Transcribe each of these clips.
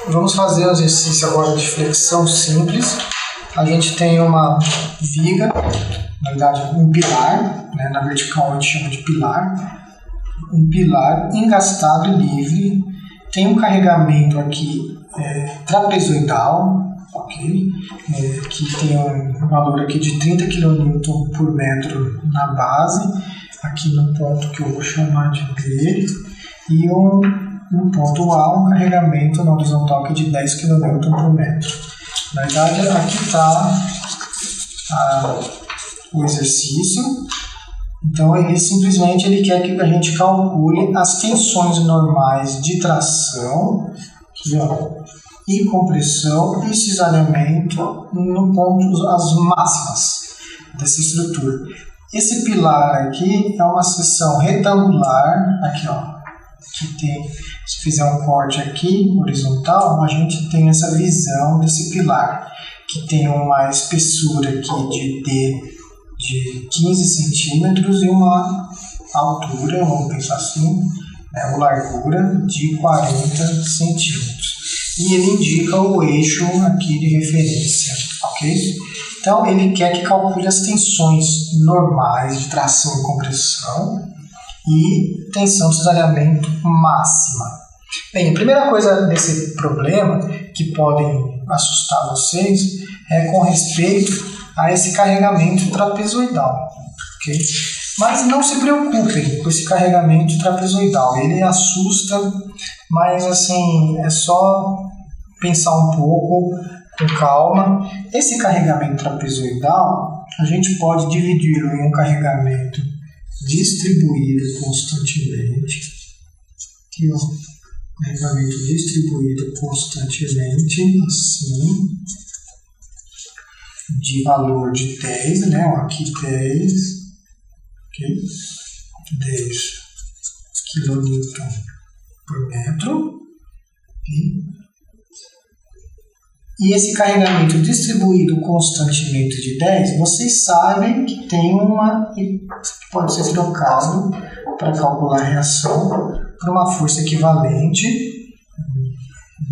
Vamos fazer um exercício agora de flexão simples. A gente tem uma viga, na verdade um pilar, né? Na vertical a gente chama de pilar. Um pilar engastado livre, tem um carregamento aqui trapezoidal, ok? Que tem um valor aqui de 30 kN por metro na base, aqui no ponto que eu vou chamar de B, e no ponto A, um carregamento na horizontal aqui de 10 kN por metro. Na verdade, aqui está o exercício. Então, ele simplesmente quer que a gente calcule as tensões normais de tração, aqui, ó, e compressão e cisalhamento no ponto, as máximas dessa estrutura. Esse pilar aqui é uma seção retangular, aqui, ó, que tem, se fizer um corte aqui, horizontal, a gente tem essa visão desse pilar, que tem uma espessura aqui de 15 centímetros e uma altura, vamos pensar assim, uma largura de 40 centímetros. E ele indica o eixo aqui de referência, ok? Então, ele quer que calcule as tensões normais de tração e compressão e tensão de cisalhamento máxima. Bem, a primeira coisa desse problema que podem assustar vocês é com respeito a esse carregamento trapezoidal, ok? Mas não se preocupem com esse carregamento trapezoidal, ele assusta, mas assim, é só pensar um pouco com calma. Esse carregamento trapezoidal, a gente pode dividi-lo em um carregamento distribuído constantemente, aqui ó, carregamento distribuído constantemente, assim, de valor de 10, né? Aqui 10, ok? 10 kN por metro. Okay? E esse carregamento distribuído constantemente de 10, vocês sabem que tem que pode ser trocado para calcular a reação por uma força equivalente,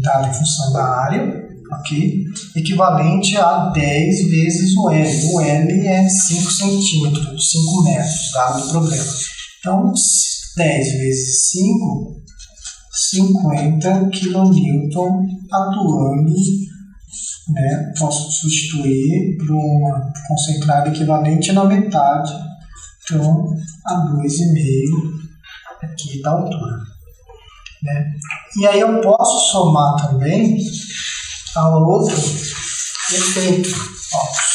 dada em função da área, ok? Equivalente a 10 vezes o L. O L é 5 centímetros, 5 metros, dado o problema. Então, 10 vezes 5, 50 kN atuando, né? Posso substituir por uma concentrada equivalente na metade, então a 2,5 aqui da altura, né? E aí eu posso somar também a outro efeito.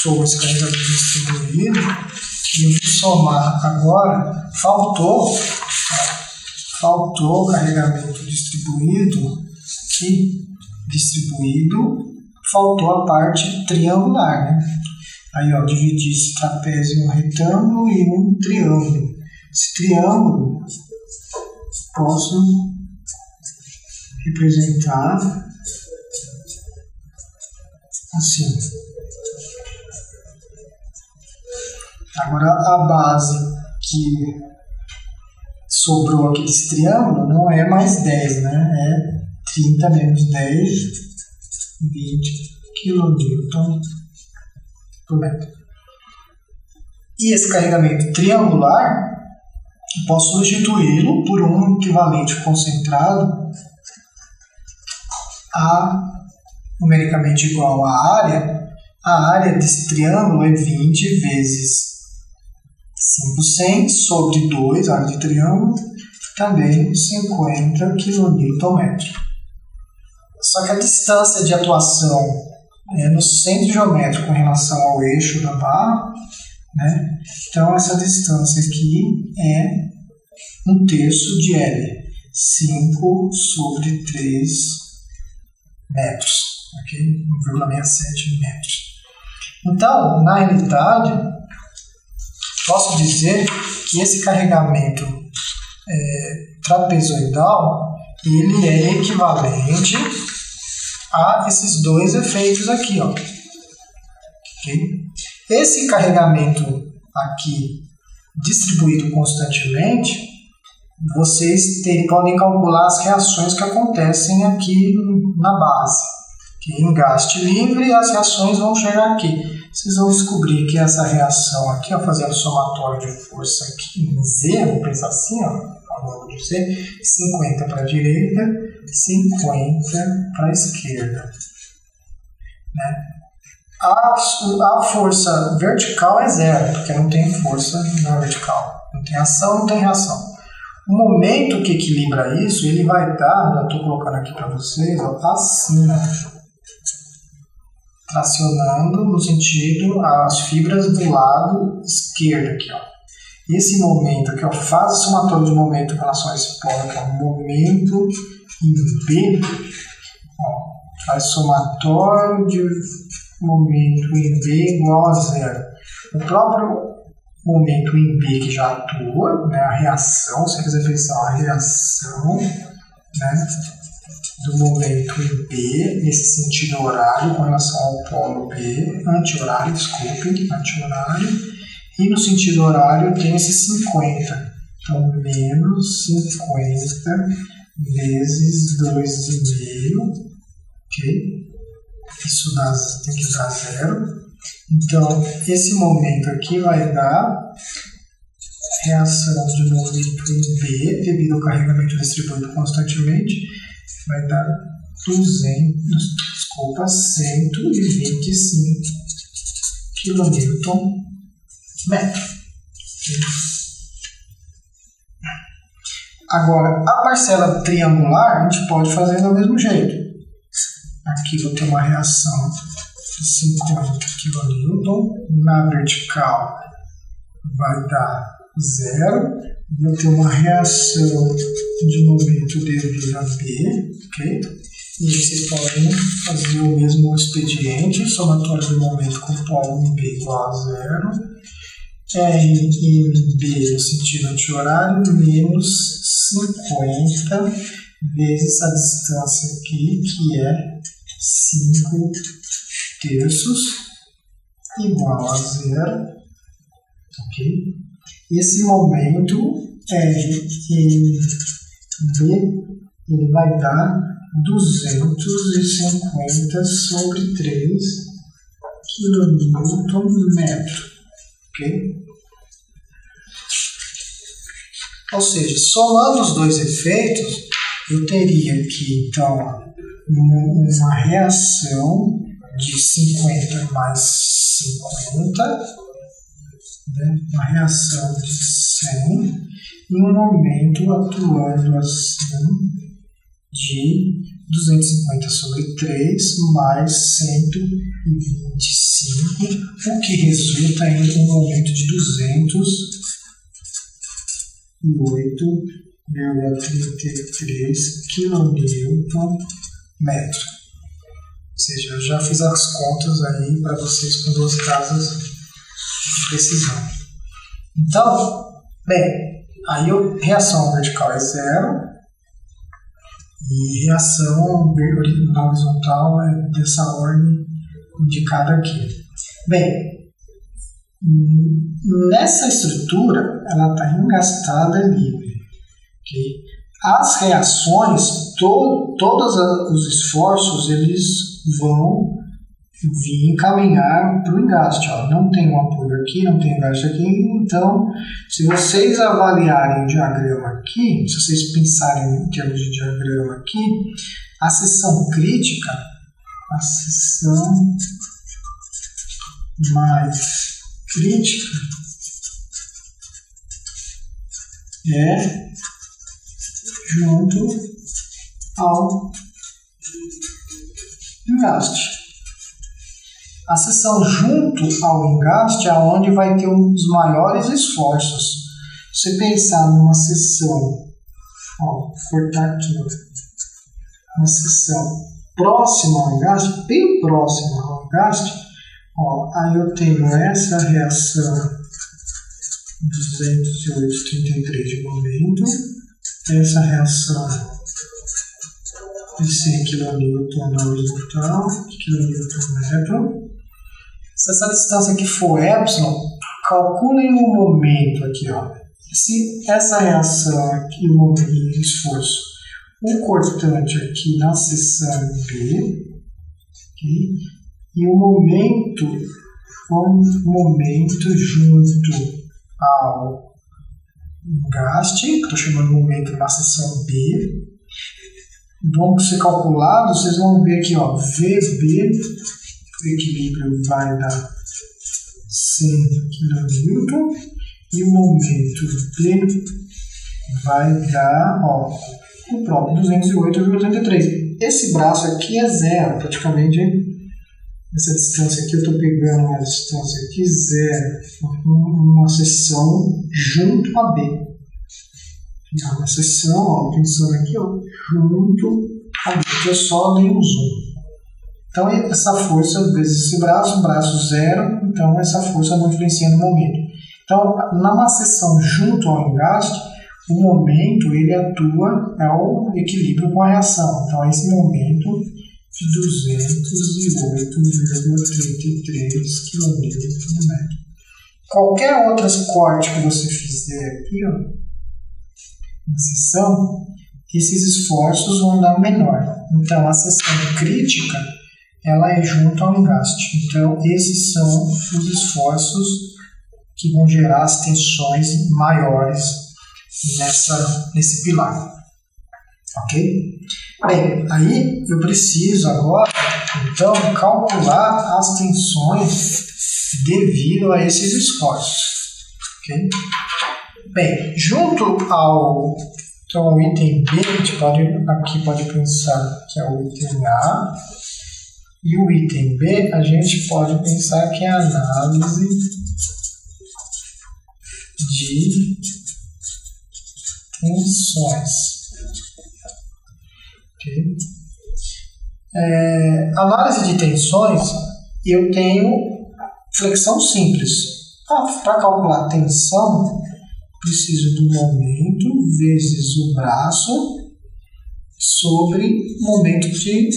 Soma esse carregamento distribuído e eu vou somar agora. Faltou o carregamento distribuído e faltou a parte triangular, né? Aí, ó, dividi esse trapézio em um retângulo e um triângulo. Esse triângulo posso representar assim. Agora, a base que sobrou aqui desse triângulo não é mais 10, né? É 30 menos 10, 20 kN por metro. E esse carregamento triangular, eu posso substituí-lo por um equivalente concentrado numericamente igual à área. A área desse triângulo é 20 vezes 500 sobre 2, área de triângulo, também 50 kN. Só que a distância de atuação no centro geométrico com relação ao eixo da barra, né? Então essa distância aqui é 1/3 de L, 5 sobre 3 metros, ok? 1,67 metros. Então, na realidade, posso dizer que esse carregamento trapezoidal, ele é equivalente a esses dois efeitos aqui, ó. Okay? Esse carregamento aqui distribuído constantemente, podem calcular as reações que acontecem aqui na base. Que em gaste livre, as reações vão chegar aqui. Vocês vão descobrir que essa reação aqui, ó, fazendo somatório de força aqui em Z, vou pensar assim, ó, ao longo de Z, 50 para a direita, 50 para a esquerda. Né? A força vertical é zero, porque não tem força na vertical. Não tem ação, não tem reação. O momento que equilibra isso, ele vai dar, já estou colocando aqui para vocês, ó, assim, ó, tracionando no sentido as fibras do lado esquerdo aqui, ó. Esse momento aqui, ó, faz o somatório de momento em relação a esse polo, que é o momento em B, ó, faz somatório de momento em B igual a zero. O próprio momento em B que já atua, né, a reação, se você quiser pensar a reação, né, do momento em B, nesse sentido horário, com relação ao polo B, anti-horário, e no sentido horário tem esse 50, então menos 50 vezes 2,5, ok? Isso tem que dar zero. Então, esse momento aqui vai dar reação de momento em B, devido ao carregamento distribuído constantemente, vai dar 125 kNm. Agora, a parcela triangular a gente pode fazer do mesmo jeito. Aqui vou ter uma reação de 50 kN, na vertical vai dar zero, vou ter uma reação de momento devido a B, ok? E vocês podem fazer o mesmo expediente, somatório de momento com polo em B igual a zero, R em B no sentido anti-horário, menos 50 vezes a distância aqui, que é 5 terços, igual a zero, ok? Esse momento R em B, ele vai dar 250 sobre 3 kN, ok? Ou seja, somando os dois efeitos, eu teria aqui, então, uma reação de 50 mais 50, né? Uma reação de 100, e um momento atuando assim de 250 sobre 3 mais 125, o que resulta em um momento de 208,33 kN. Ou seja, eu já fiz as contas aí para vocês com duas casas de precisão. Então, bem, aí reação vertical é zero e reação na horizontal é dessa ordem indicada aqui. Bem, nessa estrutura ela está engastada livre, ok? As reações, todos os esforços, eles vão vir encaminhar para o engaste. Ó. Não tem um apoio aqui, não tem engaste aqui, então, se vocês avaliarem o diagrama aqui, se vocês pensarem em termos de diagrama aqui, a seção crítica, a seção mais crítica é junto ao engaste. A seção junto ao engaste é onde vai ter um dos maiores esforços. Se você pensar numa seção, ó, cortar aqui, uma seção próxima ao engaste, bem próxima ao engaste, ó, aí eu tenho essa reação 208,33 de momento, essa reação de 100 kN na horizontal, kN/metro. Se essa distância aqui for epsilon, calculem o momento aqui, ó. Se essa reação aqui, o esforço, o cortante aqui na seção B, okay? E o momento junto ao engaste, que estou chamando de momento na seção B, vão ser calculados, vocês vão ver aqui, ó, VB, o equilíbrio vai dar 100 kN, e o momento B vai dar, ó, o próprio 208,83. Esse braço aqui é zero, praticamente. Essa distância aqui, eu estou pegando uma distância aqui zero, uma seção junto a B. Uma seção, ó, pensando aqui, ó, junto a B, que eu só dei um zoom. Então, essa força vezes esse braço zero, então essa força não influencia no momento. Então, numa seção junto ao engaste, o momento ele atua, é o equilíbrio com a reação. Então, esse momento de 208,33 kN/m. Qualquer outro corte que você fizer aqui, ó, na seção, esses esforços vão dar menor. Então, a seção crítica ela é junto ao engaste. Então, esses são os esforços que vão gerar as tensões maiores nesse pilar. Ok? Bem, aí eu preciso agora, então, calcular as tensões devido a esses esforços. Ok? Bem, junto ao então, o item B, a gente pode pensar que é o item A, e o item B a gente pode pensar que é a análise de tensões. Okay. Análise de tensões, eu tenho flexão simples. Para calcular tensão, preciso do momento vezes o braço sobre momento de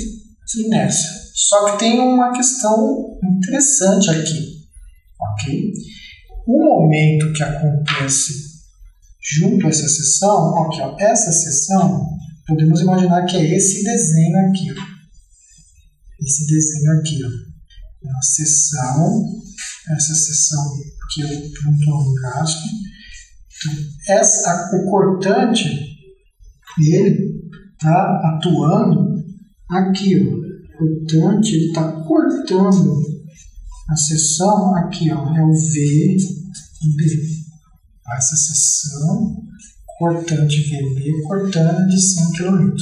inércia. Só que tem uma questão interessante aqui. Ok? O momento que acontece junto a essa seção, aqui, ó, essa seção, podemos imaginar que é esse desenho aqui. Ó. Esse desenho aqui. Ó. É uma seção, essa seção que eu junto ao engaste. Então, o cortante, ele está atuando aqui. Ó. O cortante está cortando a seção aqui, ó, é o VB. Essa seção, cortante VB, cortando de 100 kN.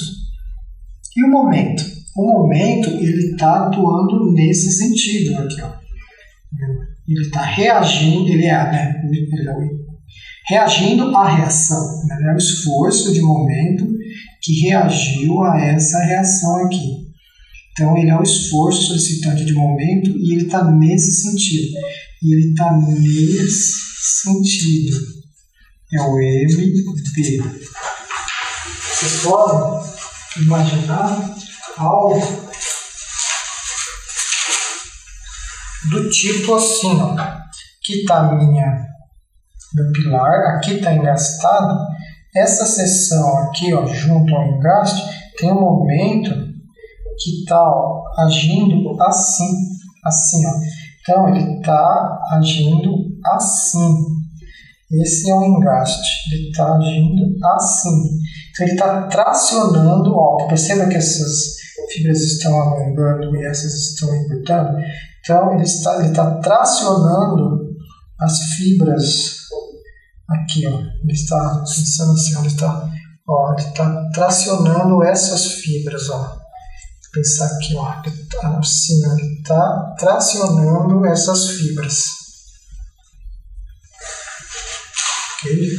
E o momento? O momento, ele está atuando nesse sentido aqui, ó. Ele está reagindo, reagindo à reação. Ele é o esforço de momento que reagiu a essa reação aqui. Então, ele é o esforço solicitante de momento e ele está nesse sentido. E ele está nesse sentido. É o MB. Vocês podem imaginar algo do tipo assim, ó. Aqui está meu pilar, aqui está engastado. Essa seção aqui, ó, junto ao engaste, tem um momento que está agindo assim, ó. Então, ele está agindo assim. Esse é o engaste, ele está agindo assim. Então, ele está tracionando, ó, perceba que essas fibras estão alongando e essas estão encurtando. Então, ele está tracionando as fibras aqui, ó. Ele está pensando assim, ele está tracionando essas fibras, ó. Pensar aqui, ó, ele está tracionando essas fibras. Okay?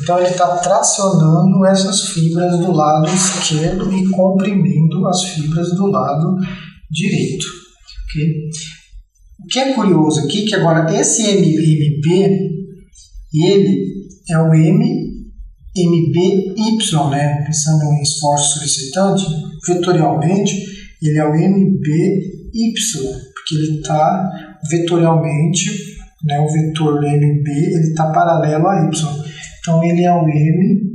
Então, ele está tracionando essas fibras do lado esquerdo e comprimindo as fibras do lado direito. Okay? O que é curioso aqui, que agora esse MB, ele é o MBY, né? Pensando em esforço solicitante, vetorialmente, ele é o MBY, porque ele está vetorialmente, né, o vetor MB ele está paralelo a Y. Então ele é o MY.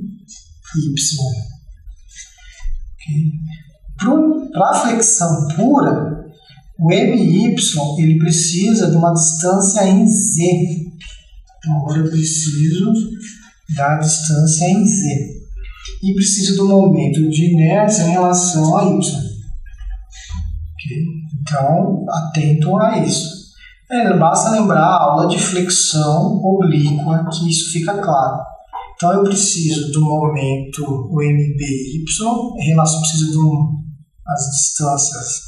Para a flexão pura, o MY ele precisa de uma distância em Z. Então agora eu preciso da distância em Z. E preciso do momento de inércia em relação a Y. Então, atento a isso. Basta lembrar a aula de flexão oblíqua, que isso fica claro. Então, eu preciso do momento, o MBY, preciso das distâncias,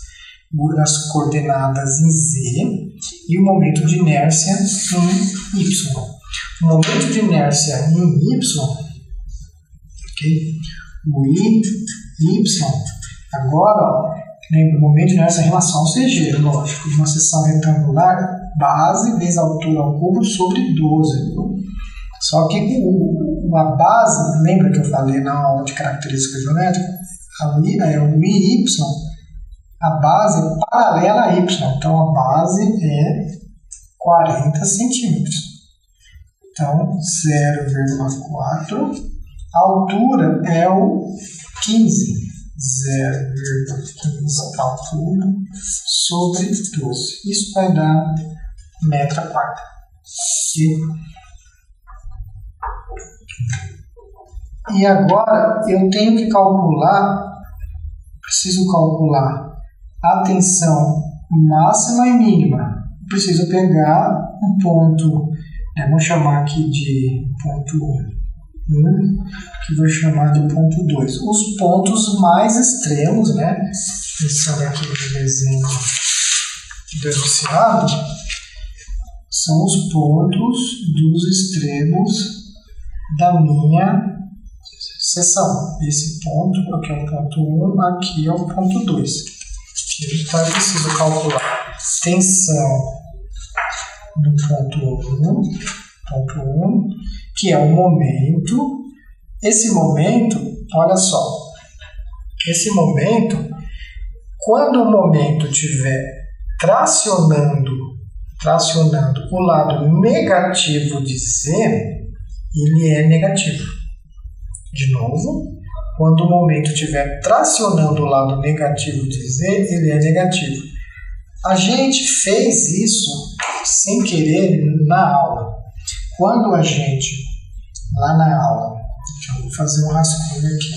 as coordenadas em Z, e o momento de inércia em Y. O momento de inércia em Y, o Y, agora, lembra, o momento de inércia em relação ao CG, lógico, uma seção retangular, base vezes altura ao cubo sobre 12. Só que a base, lembra que eu falei na aula de característica geométrica? O IY, a base é paralela a Y, então a base é 40 centímetros. Então, 0,4, a altura é o 15, 0,15 altura sobre 12. Isso vai dar metro a quarta. E agora eu tenho que preciso calcular a tensão máxima e mínima. Preciso pegar um ponto, vou chamar aqui de ponto 1, que vou chamar de ponto 2. Os pontos mais extremos, pensando aqui no desenho do enunciado, são os pontos dos extremos da minha seção. Esse ponto aqui é o ponto 1, aqui é o ponto 2. Então eu preciso calcular tensão do ponto 1, que é o momento. Esse momento, olha só, quando o momento estiver tracionando o lado negativo de Z, ele é negativo. De novo, quando o momento estiver tracionando o lado negativo de Z, ele é negativo. A gente fez isso sem querer na aula. Quando a gente, lá na aula, eu vou fazer um rascunho aqui,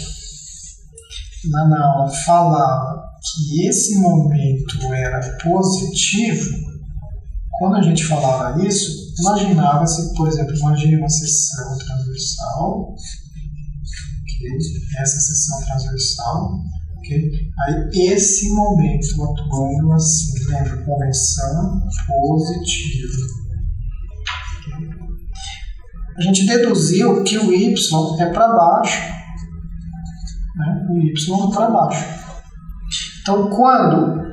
lá na aula falava que esse momento era positivo, quando a gente falava isso, imaginava-se, por exemplo, imagine uma seção transversal, essa seção transversal, aí esse momento atuando assim, lembra, convenção positiva. A gente deduziu que o Y é para baixo, o Y é para baixo. Então, quando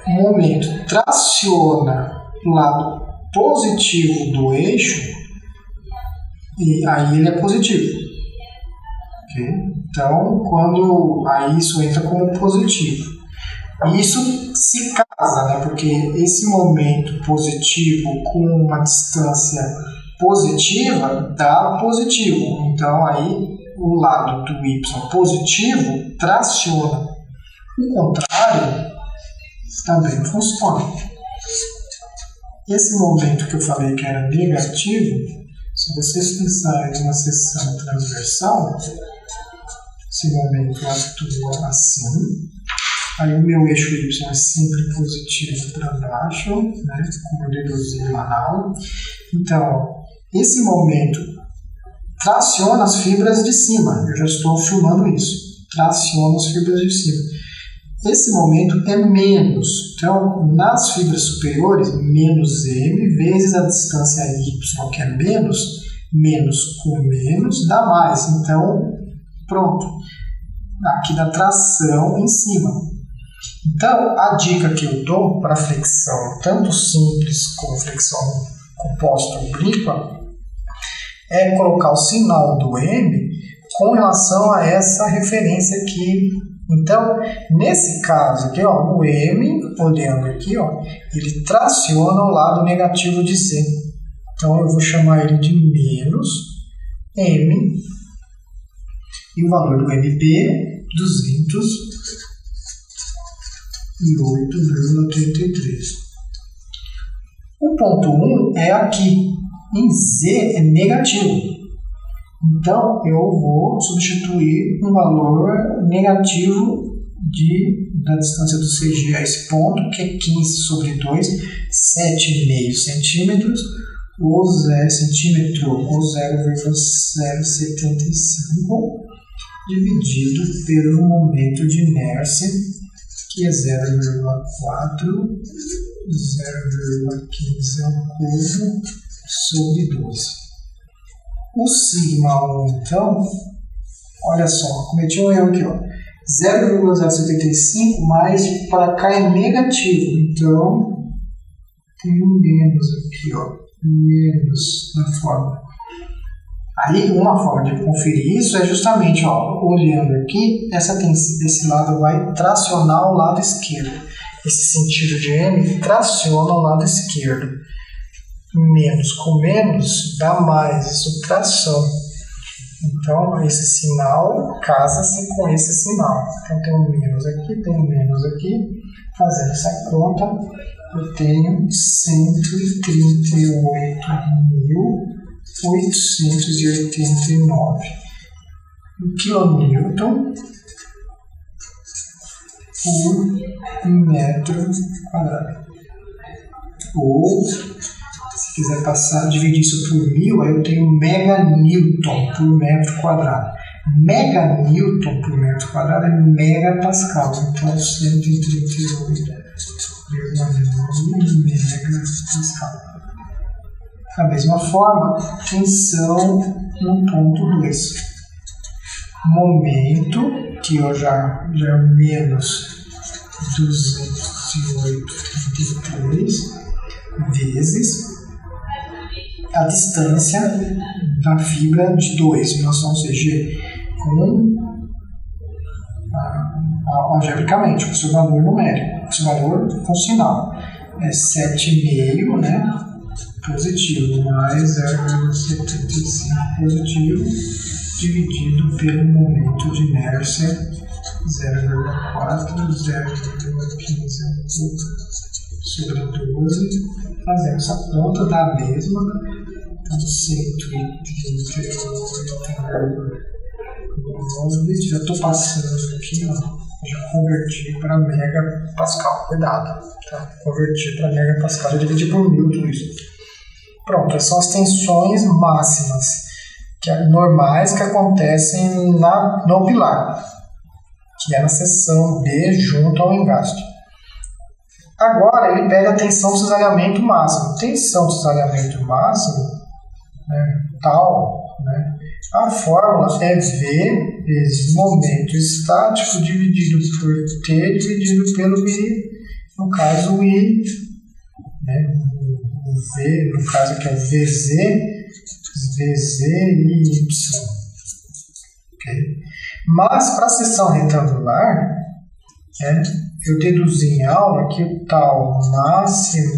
o momento traciona o lado positivo do eixo, e aí ele é positivo. Então, aí isso entra como positivo. E isso se casa, porque esse momento positivo com uma distância positiva dá positivo. Então, aí o lado do Y positivo traciona. O contrário também funciona. Esse momento que eu falei que era negativo, se vocês pensarem numa seção transversal, esse momento atua assim, aí o meu eixo Y é sempre positivo para baixo, como eu deduzi lá na aula. Então, esse momento traciona as fibras de cima, eu já estou filmando isso, traciona as fibras de cima. Esse momento é menos, então nas fibras superiores, menos M vezes a distância Y, que é menos com menos dá mais, então pronto, aqui dá tração em cima. Então a dica que eu dou para flexão, tanto simples como flexão composta oblíqua, é colocar o sinal do M com relação a essa referência aqui. Então, nesse caso aqui, o M, olhando aqui, ele traciona o lado negativo de Z. Então, eu vou chamar ele de menos M, e o valor do MB, 208,33. O ponto 1 é aqui, em Z é negativo. Então, eu vou substituir um valor negativo da distância do CG a esse ponto, que é 15/2, 7,5 centímetros, ou 0 centímetro, ou 0,075, dividido pelo momento de inércia, que é 0,4, 0,15 ao cubo, sobre 12. O sigma 1, então, olha só, cometi um erro aqui, ó. 0,075, mas para cá é negativo, então tem um menos aqui, ó, menos na fórmula. Aí, uma forma de conferir isso é justamente, ó, olhando aqui, esse lado vai tracionar o lado esquerdo. Esse sentido de M traciona o lado esquerdo. Menos com menos dá mais, subtração. Então, esse sinal casa-se com esse sinal. Então, tem um menos aqui, tem um menos aqui. Fazendo essa conta, eu tenho 138.889 quilonewton por metro quadrado. Ou, se quiser dividir isso por 1000, aí eu tenho meganewton por metro quadrado. Meganewton por metro quadrado é megapascal, então 138,9 megapascal. Da mesma forma, tensão no ponto 2. Momento, que eu já é menos 208,33 vezes a distância da fibra de 2, relação CG, algebricamente, com seu valor numérico, com seu valor funcional. É 7,5, né, positivo, mais 0,75 positivo, dividido pelo momento de inércia, 0,4, 0,15 sobre 12, fazendo essa conta dá a mesma, então 138,9, já estou passando aqui, ó, já converti para megapascal, cuidado, tá? Converti para megapascal, já dividi por 1000 tudo isso. Pronto, essas são as tensões máximas, normais que acontecem no pilar, que é na seção B junto ao engaste. Agora ele pega a tensão de cisalhamento máximo. Tensão de cisalhamento máximo, né, tal, né, a fórmula é V vezes momento estático dividido por T dividido pelo I, no caso o I, né, o V, no caso aqui é o VZ e Y. Okay? Mas para a seção retangular, eu deduzi em aula que o tal máximo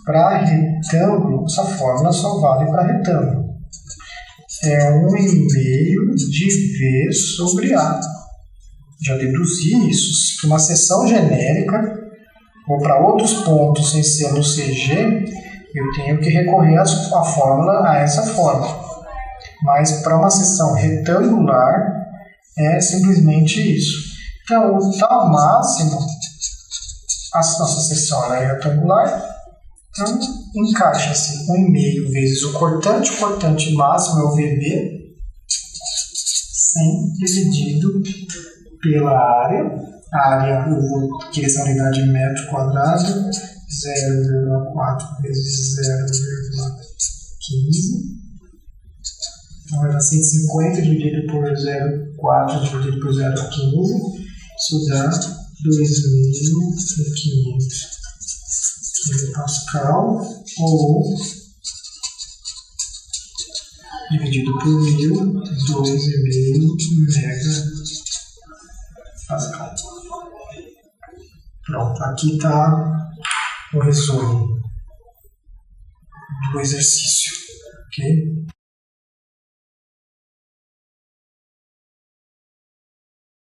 para retângulo, essa fórmula só vale para retângulo. É 1,5 de V sobre A. Já deduzi isso. Para uma seção genérica, ou para outros pontos sem ser no CG, eu tenho que recorrer a fórmula, a essa fórmula. Mas para uma seção retangular, é simplesmente isso. Então, o tal máximo, a nossa seção ela é retangular, então encaixa-se 1,5 vezes o cortante máximo é o VB, 100 dividido pela área, a área eu vou querer essa unidade de metro quadrado, 0,4 vezes 0,15, então vai dar 150 dividido por 0,4 dividido por 0,15, isso dá 2.500 megapascal, ou dividido por 1000, 2,5 megapascal. Pronto, aqui está o resumo do exercício, ok?